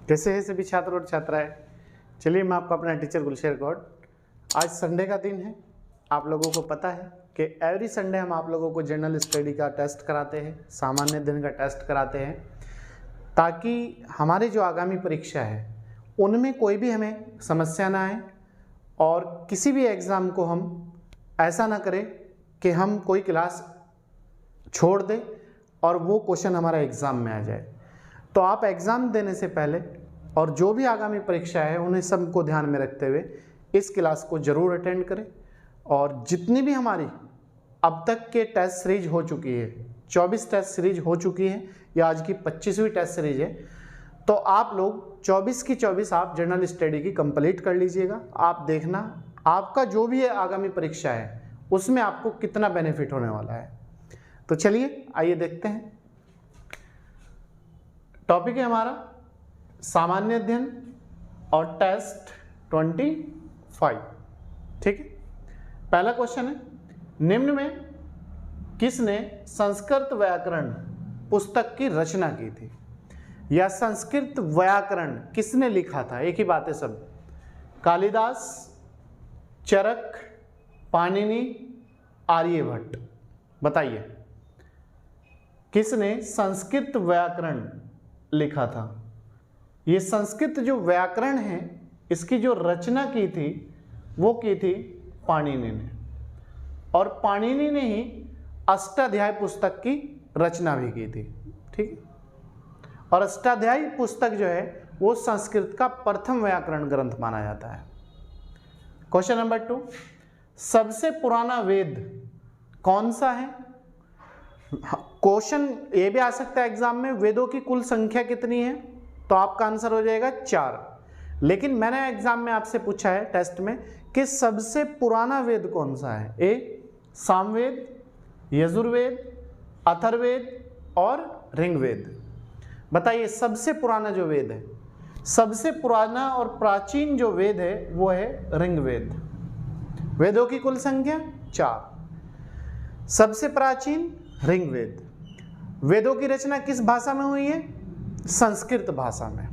कैसे हैं सभी छात्र और छात्राएं। चलिए मैं आपका अपना टीचर गुलशेर गौड। आज संडे का दिन है। आप लोगों को पता है कि एवरी संडे हम आप लोगों को जनरल स्टडी का टेस्ट कराते हैं, सामान्य दिन का टेस्ट कराते हैं, ताकि हमारे जो आगामी परीक्षा है उनमें कोई भी हमें समस्या ना आए और किसी भी एग्ज़ाम को हम ऐसा ना करें कि हम कोई क्लास छोड़ दें और वो क्वेश्चन हमारा एग्ज़ाम में आ जाए। तो आप एग्ज़ाम देने से पहले और जो भी आगामी परीक्षा है उन्हें सबको ध्यान में रखते हुए इस क्लास को ज़रूर अटेंड करें। और जितनी भी हमारी अब तक के टेस्ट सीरीज हो चुकी है, 24 टेस्ट सीरीज हो चुकी है, या आज की 25वीं टेस्ट सीरीज है, तो आप लोग 24 की 24 आप जनरल स्टडी की कंप्लीट कर लीजिएगा। आप देखना आपका जो भी है आगामी परीक्षा है उसमें आपको कितना बेनिफिट होने वाला है। तो चलिए आइए देखते हैं। टॉपिक है हमारा सामान्य अध्ययन और टेस्ट 25। ठीक है। पहला क्वेश्चन है, निम्न में किसने संस्कृत व्याकरण पुस्तक की रचना की थी, या संस्कृत व्याकरण किसने लिखा था? एक ही बात है सब। कालिदास, चरक, पाणिनि, आर्यभट्ट। बताइए किसने संस्कृत व्याकरण लिखा था? ये संस्कृत जो व्याकरण है इसकी जो रचना की थी वो की थी पाणिनि ने, और पाणिनि ने ही अष्टाध्यायी पुस्तक की रचना भी की थी। ठीक है। और अष्टाध्यायी पुस्तक जो है वो संस्कृत का प्रथम व्याकरण ग्रंथ माना जाता है। क्वेश्चन नंबर 2, सबसे पुराना वेद कौन सा है? क्वेश्चन ये भी आ सकता है एग्जाम में, वेदों की कुल संख्या कितनी है? तो आपका आंसर हो जाएगा 4। लेकिन मैंने एग्जाम में आपसे पूछा है टेस्ट में कि सबसे पुराना वेद कौन सा है? ए सामवेद, यजुर्वेद, अथर्ववेद और ऋग्वेद। बताइए सबसे पुराना जो वेद है, सबसे पुराना और प्राचीन जो वेद है वो है ऋग्वेद। वेदों की कुल संख्या 4, सबसे प्राचीन ऋग्वेद। वेदों की रचना किस भाषा में हुई है? संस्कृत भाषा में।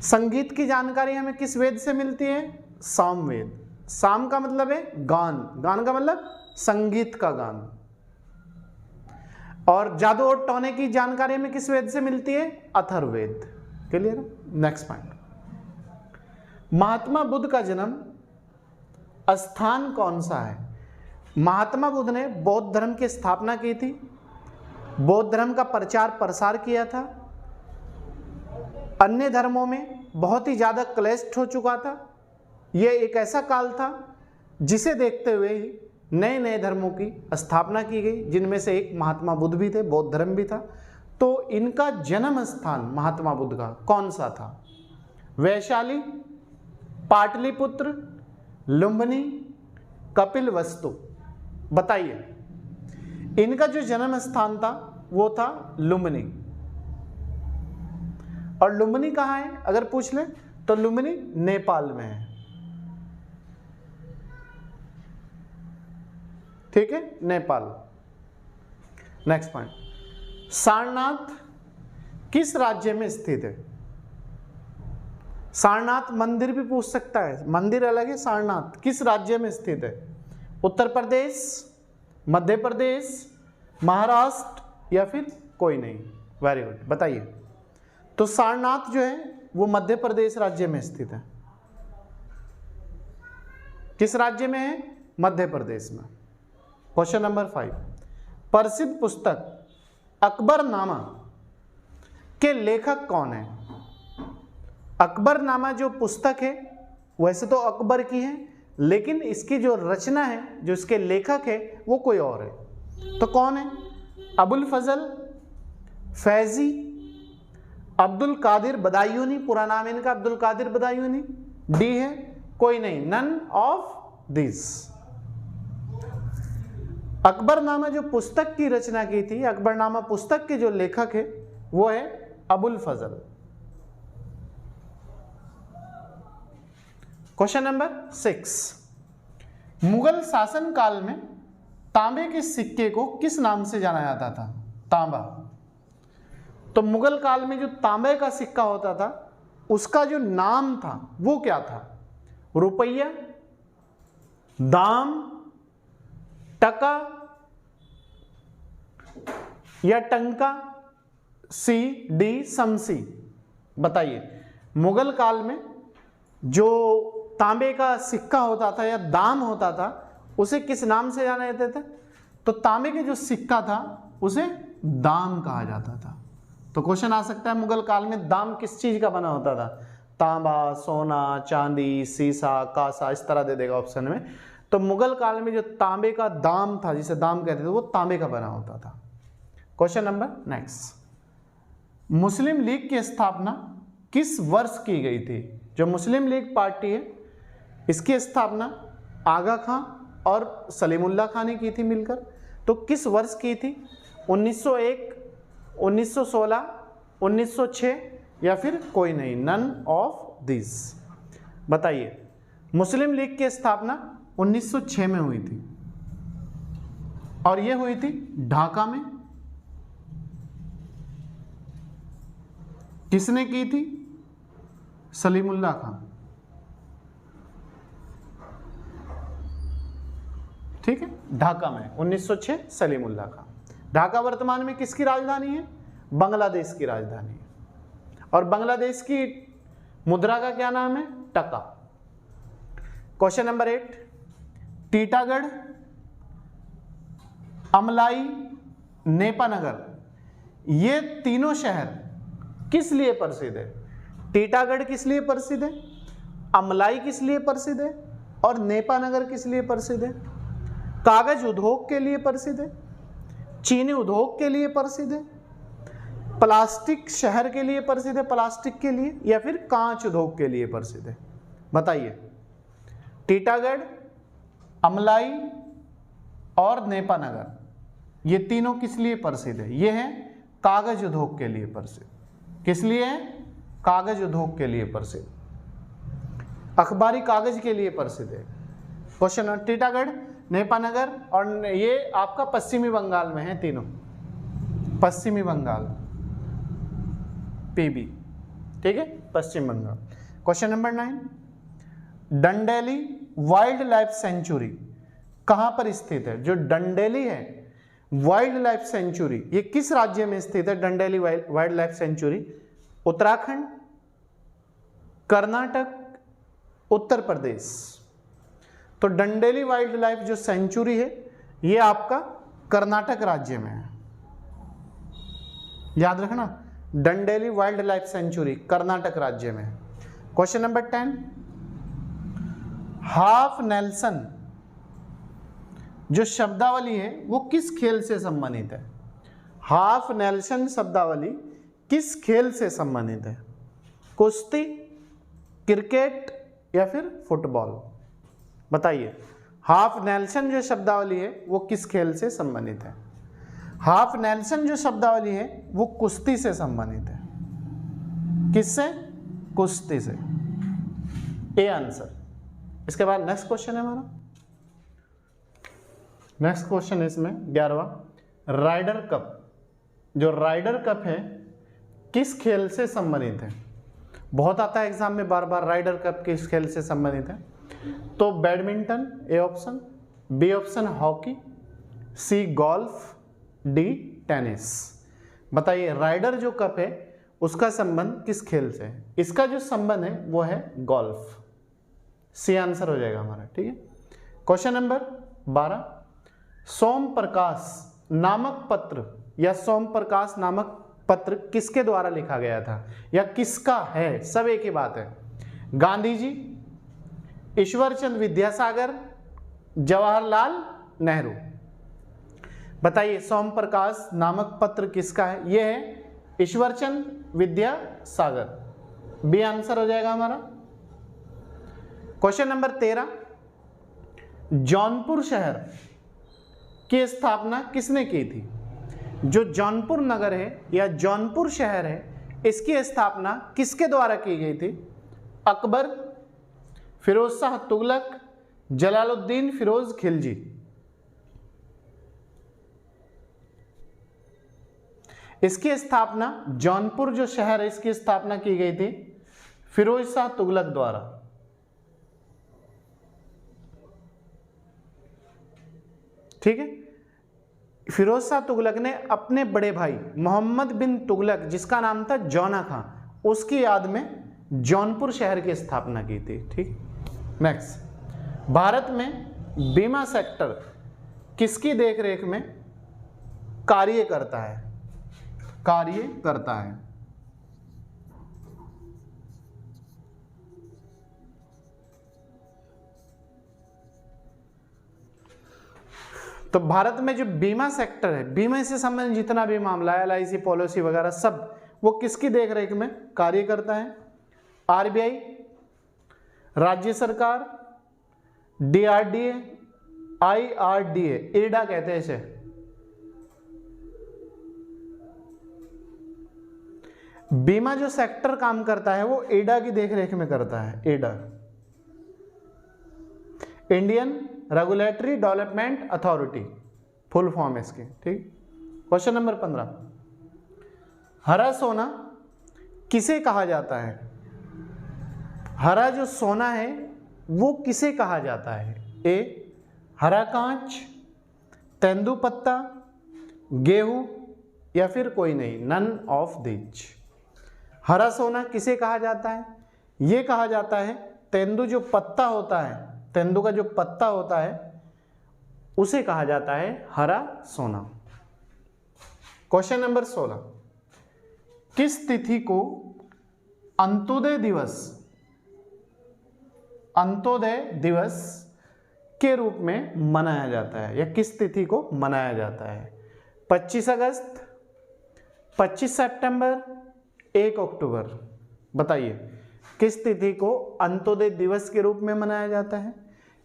संगीत की जानकारी हमें किस वेद से मिलती है? सामवेद। साम का मतलब है गान, गान का मतलब संगीत का गान। और जादू और टोने की जानकारी हमें किस वेद से मिलती है? Atharvaveda. Clear? Next point, Mahatma Buddha का जन्म स्थान कौन सा है? महात्मा बुद्ध ने बौद्ध धर्म की स्थापना की थी, बौद्ध धर्म का प्रचार प्रसार किया था, अन्य धर्मों में बहुत ही ज़्यादा क्लेश हो चुका था। यह एक ऐसा काल था जिसे देखते हुए ही नए नए धर्मों की स्थापना की गई, जिनमें से एक महात्मा बुद्ध भी थे, बौद्ध धर्म भी था। तो इनका जन्म स्थान महात्मा बुद्ध का कौन सा था? वैशाली, पाटलिपुत्र, लुम्बिनी, कपिलवस्तु। बताइए इनका जो जन्म स्थान था वो था लुम्बिनी। और लुम्बिनी कहाँ है अगर पूछ ले तो लुम्बिनी नेपाल में है। ठीक है, नेपाल। नेक्स्ट पॉइंट, सारनाथ किस राज्य में स्थित है? सारनाथ मंदिर भी पूछ सकता है, मंदिर अलग है, सारनाथ किस राज्य में स्थित है? उत्तर प्रदेश, मध्य प्रदेश, महाराष्ट्र या फिर कोई नहीं? Very good. बताइए तो सारनाथ जो है वो मध्य प्रदेश राज्य में स्थित है। किस राज्य में है? मध्य प्रदेश में। क्वेश्चन नंबर 5, प्रसिद्ध पुस्तक अकबरनामा के लेखक कौन है? अकबरनामा जो पुस्तक है वैसे तो अकबर की है, लेकिन इसकी जो रचना है, जो इसके लेखक है वो कोई और है। तो कौन है? अबुल फजल, फैजी, अब्दुल कादिर बदायूनी, पूरा नाम इनका अब्दुल कादिर बदायूनी। डी है कोई नहीं, नन ऑफ दिस। अकबरनामा जो पुस्तक की रचना की थी, अकबरनामा पुस्तक के जो लेखक है वो है अबुल फजल। क्वेश्चन नंबर 6, मुगल शासन काल में तांबे के सिक्के को किस नाम से जाना जाता था? तांबा। तो मुगल काल में जो तांबे का सिक्का होता था उसका जो नाम था वो क्या था? रुपया, दाम, टका या टंका, सी, डी, समसी? बताइए, मुगल काल में जो तांबे का सिक्का होता था या दाम होता था उसे किस नाम से जाना जाता था? तो तांबे के जो सिक्का था उसे दाम कहा जाता था। तो क्वेश्चन आ सकता है मुगल काल में दाम किस चीज का बना होता था? तांबा, सोना, चांदी, सीसा, कांसा, इस तरह दे देगा ऑप्शन में। तो मुगल काल में जो तांबे का दाम था, जिसे दाम कहते थे, वो तांबे का बना होता था। क्वेश्चन नंबर नेक्स्ट, मुस्लिम लीग की स्थापना किस वर्ष की गई थी? जो मुस्लिम लीग पार्टी है इसकी स्थापना आगा खां और सलीमुल्लाह खां ने की थी मिलकर। तो किस वर्ष की थी? 1901, 1916, 1906 या फिर कोई नहीं, नन ऑफ दिस? बताइए, मुस्लिम लीग की स्थापना 1906 में हुई थी और यह हुई थी ढाका में। किसने की थी? सलीमुल्लाह खां। ठीक है, ढाका में 1906 सलीमुल्लाह खां। ढाका वर्तमान में किसकी राजधानी है? बांग्लादेश की राजधानी है। और बांग्लादेश की मुद्रा का क्या नाम है? टका। क्वेश्चन नंबर 8, टीटागढ़, अमलाई, नेपानगर, ये तीनों शहर किस लिए प्रसिद्ध है? टीटागढ़ किस लिए प्रसिद्ध है, अमलाई किस लिए प्रसिद्ध है और नेपानगर किस लिए प्रसिद्ध है? कागज उद्योग के लिए प्रसिद्ध है, चीनी उद्योग के लिए प्रसिद्ध है, प्लास्टिक शहर के लिए प्रसिद्ध है, प्लास्टिक के लिए, या फिर कांच उद्योग के लिए प्रसिद्ध है? बताइए, टीटागढ़, अमलाई और नेपानगर ये तीनों किस लिए प्रसिद्ध है? ये है कागज उद्योग के लिए प्रसिद्ध। किस लिए है? कागज उद्योग के लिए प्रसिद्ध, अखबारी कागज के लिए प्रसिद्ध है। क्वेश्चन, टीटागढ़, नेपानगर और ये आपका पश्चिमी बंगाल में है तीनों, पश्चिमी बंगाल, पीबी। ठीक है, Paschim Bangal. Question number 9, Dandeli wild life sanctuary कहां पर स्थित है? जो डंडेली है वाइल्ड लाइफ सेंचुरी, ये किस राज्य में स्थित है? Dandeli wild life sanctuary Uttarakhand, Karnataka, Uttar Pradesh? तो डंडेली वाइल्ड लाइफ जो सेंचुरी है ये आपका कर्नाटक राज्य में है, याद रखना, Dandeli wild life sanctuary Karnataka राज्य में है। क्वेश्चन नंबर 10, हाफ नेल्सन जो शब्दावली है वो किस खेल से संबंधित है? हाफ नेल्सन शब्दावली किस खेल से संबंधित है? कुश्ती, क्रिकेट या फिर फुटबॉल? बताइए, हाफ नेल्सन जो शब्दावली है वो किस खेल से संबंधित है? हाफ नेल्सन जो शब्दावली है वो कुश्ती से संबंधित है। किससे? कुश्ती से। A answer. इसके बाद नेक्स्ट क्वेश्चन है हमारा, नेक्स्ट क्वेश्चन इसमें 11वां, राइडर कप। जो राइडर कप है किस खेल से संबंधित है? बहुत आता है एग्जाम में बार बार, राइडर कप किस खेल से संबंधित है? तो badminton A option, B option hockey, C golf, D tennis? बताइए, राइडर जो कप है उसका संबंध किस खेल से है? इसका जो संबंध है वो है गोल्फ। सी आंसर हो जाएगा हमारा। ठीक है, क्वेश्चन नंबर 12, सोम प्रकाश नामक पत्र या सोम प्रकाश नामक पत्र किसके द्वारा लिखा गया था या किसका है? सब एक ही बात है। गांधी जी, ईश्वरचंद्र विद्यासागर, जवाहरलाल नेहरू? बताइए, सोम प्रकाश नामक पत्र किसका है? यह है ईश्वरचंद्र विद्यासागर। बी आंसर हो जाएगा हमारा। क्वेश्चन नंबर 13, जौनपुर शहर की स्थापना किसने की थी? जो जौनपुर नगर है या जौनपुर शहर है इसकी स्थापना किसके द्वारा की गई थी? अकबर, फिरोज शाह तुगलक, जलालुद्दीन फिरोज खिलजी? इसकी स्थापना, जौनपुर जो शहर है इसकी स्थापना की गई थी फिरोज शाह तुगलक द्वारा। ठीक है, फिरोज शाह तुगलक ने अपने बड़े भाई मोहम्मद बिन तुगलक, जिसका नाम था जौना खां, उसकी याद में जौनपुर शहर की स्थापना की थी। ठीक, नेक्स्ट, भारत में बीमा सेक्टर किसकी देखरेख में कार्य करता है? कार्य करता है। तो भारत में जो बीमा सेक्टर है, बीमा से संबंधित जितना भी मामला है, LIC पॉलिसी वगैरह सब, वो किसकी देखरेख में कार्य करता है? RBI, राज्य सरकार, DRDA, IRDA, एडा कहते हैं इसे। बीमा जो सेक्टर काम करता है वो एडा की देखरेख में करता है। एडा, Indian regulatory development authority, full form है इसकी। ठीक, क्वेश्चन नंबर 15, हरा सोना किसे कहा जाता है? हरा जो सोना है वो किसे कहा जाता है? ए, हरा कांच, तेंदुपत्ता, गेहूं, या फिर कोई नहीं, नन ऑफ दिच। हरा सोना किसे कहा जाता है? ये कहा जाता है तेंदु जो पत्ता होता है, तेंदु का जो पत्ता होता है उसे कहा जाता है हरा सोना। क्वेश्चन नंबर 16, किस तिथि को अंत्योदय दिवस के रूप में मनाया जाता है, या किस तिथि को मनाया जाता है? 25 अगस्त, 25 सितंबर, 1 अक्टूबर। बताइए किस तिथि को अंत्योदय दिवस के रूप में मनाया जाता है?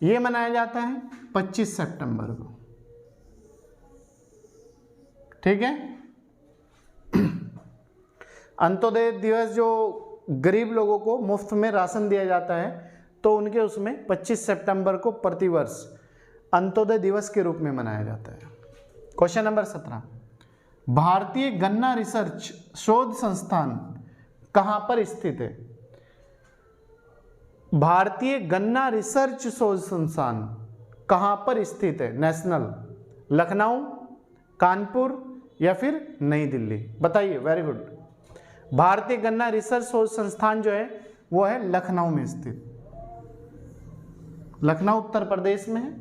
यह मनाया जाता है 25 सितंबर को। ठीक है, अंत्योदय दिवस जो गरीब लोगों को मुफ्त में राशन दिया जाता है, तो उनके उसमें 25 सितंबर को प्रतिवर्ष अंत्योदय दिवस के रूप में मनाया जाता है। क्वेश्चन नंबर 17, भारतीय गन्ना रिसर्च शोध संस्थान कहां पर स्थित है? भारतीय गन्ना रिसर्च शोध संस्थान कहां पर स्थित है? नेशनल, लखनऊ, कानपुर, या फिर नई दिल्ली? बताइए, वेरी गुड। भारतीय गन्ना रिसर्च शोध संस्थान जो है वो है लखनऊ में स्थित। लखनऊ उत्तर प्रदेश में है,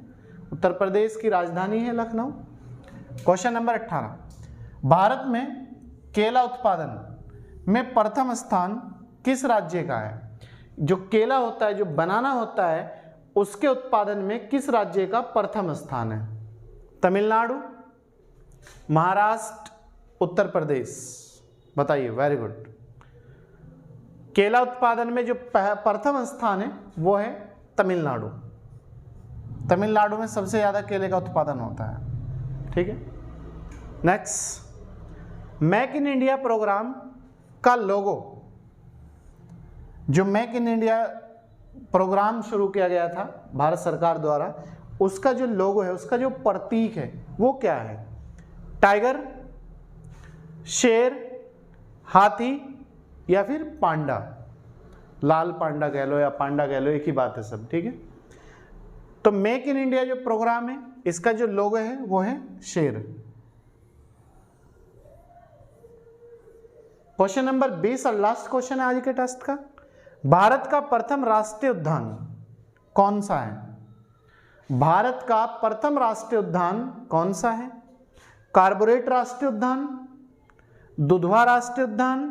उत्तर प्रदेश की राजधानी है लखनऊ। क्वेश्चन नंबर 18, भारत में केला उत्पादन में प्रथम स्थान किस राज्य का है? जो केला होता है, जो बनाना होता है, उसके उत्पादन में किस राज्य का प्रथम स्थान है? तमिलनाडु, महाराष्ट्र, उत्तर प्रदेश? बताइए, वेरी गुड। केला उत्पादन में जो प्रथम स्थान है वो है तमिलनाडु। तमिलनाडु में सबसे ज्यादा केले का उत्पादन होता है। ठीक है, next, make in India programme का लोगो, जो मेक इन इंडिया प्रोग्राम शुरू किया गया था भारत सरकार द्वारा, उसका जो लोगो है, उसका जो प्रतीक है वो क्या है? टाइगर, शेर, हाथी, या फिर पांडा? लाल पांडा कह लो या पांडा कह लो, एक ही बात है सब। ठीक है, तो मेक इन इंडिया जो प्रोग्राम है, इसका जो लोगो है वो है शेर। क्वेश्चन नंबर 20 और लास्ट क्वेश्चन है आज के टेस्ट का, भारत का प्रथम राष्ट्रीय उद्यान कौन सा है? भारत का प्रथम राष्ट्रीय उद्यान कौन सा है? कार्बोरेट राष्ट्रीय उद्यान, दुधवा राष्ट्रीय उद्यान,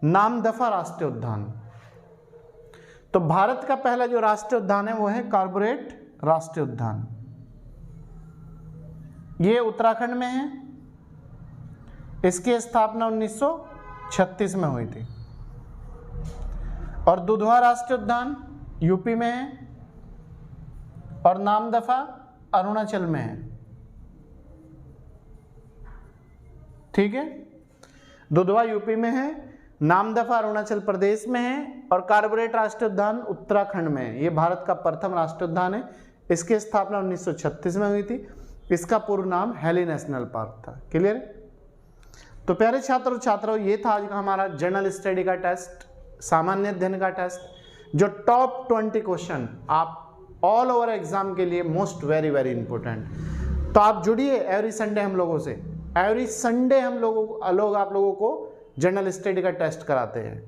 नामदफा राष्ट्रीय उद्यान? तो भारत का पहला जो राष्ट्रीय उद्यान है वो है कार्बोरेट राष्ट्रीय उद्यान। ये उत्तराखंड में है, इसकी स्थापना 1936 में हुई थी। और दुधवा राष्ट्रीय उद्यान यूपी में है, और नामदफा अरुणाचल में है। ठीक है, दुधवा यूपी में है, नामदफा अरुणाचल प्रदेश में है, और कार्बोरेट राष्ट्रीय उद्यान उत्तराखंड में है। ये भारत का प्रथम राष्ट्रीय उद्यान है। इसकी स्थापना 1936 में हुई थी। इसका पूर्ण नाम हैली नेशनल पार्क था। क्लियर? तो प्यारे छात्र और छात्राओं, ये था आज का हमारा जनरल स्टडी का टेस्ट, सामान्य अध्ययन का टेस्ट, जो टॉप 20 क्वेश्चन आप ऑल ओवर एग्जाम के लिए मोस्ट वेरी इंपॉर्टेंट। तो आप जुड़िए एवरी संडे हम लोगों से। एवरी संडे हम लोग आप लोगों को जनरल स्टडी का टेस्ट कराते हैं,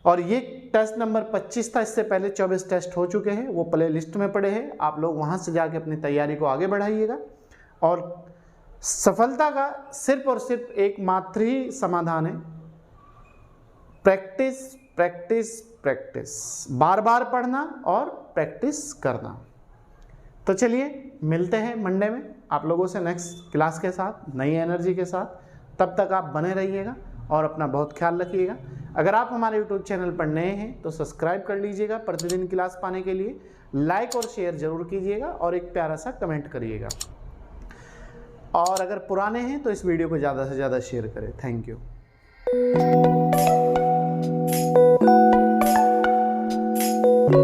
और ये टेस्ट नंबर 25 था। इससे पहले 24 टेस्ट हो चुके हैं, वो प्ले लिस्ट में पड़े हैं। आप लोग वहाँ से जाके अपनी तैयारी को आगे बढ़ाइएगा, और सफलता का सिर्फ और सिर्फ एकमात्र ही समाधान है प्रैक्टिस प्रैक्टिस प्रैक्टिस, बार बार पढ़ना और प्रैक्टिस करना। तो चलिए मिलते हैं मंडे में आप लोगों से नेक्स्ट क्लास के साथ, नई एनर्जी के साथ। तब तक आप बने रहिएगा और अपना बहुत ख्याल रखिएगा। अगर आप हमारे यूट्यूब चैनल पर नए हैं तो सब्सक्राइब कर लीजिएगा प्रतिदिन क्लास पाने के लिए। लाइक और शेयर जरूर कीजिएगा और एक प्यारा सा कमेंट करिएगा। और अगर पुराने हैं तो इस वीडियो को ज़्यादा से ज़्यादा शेयर करें। Thank you.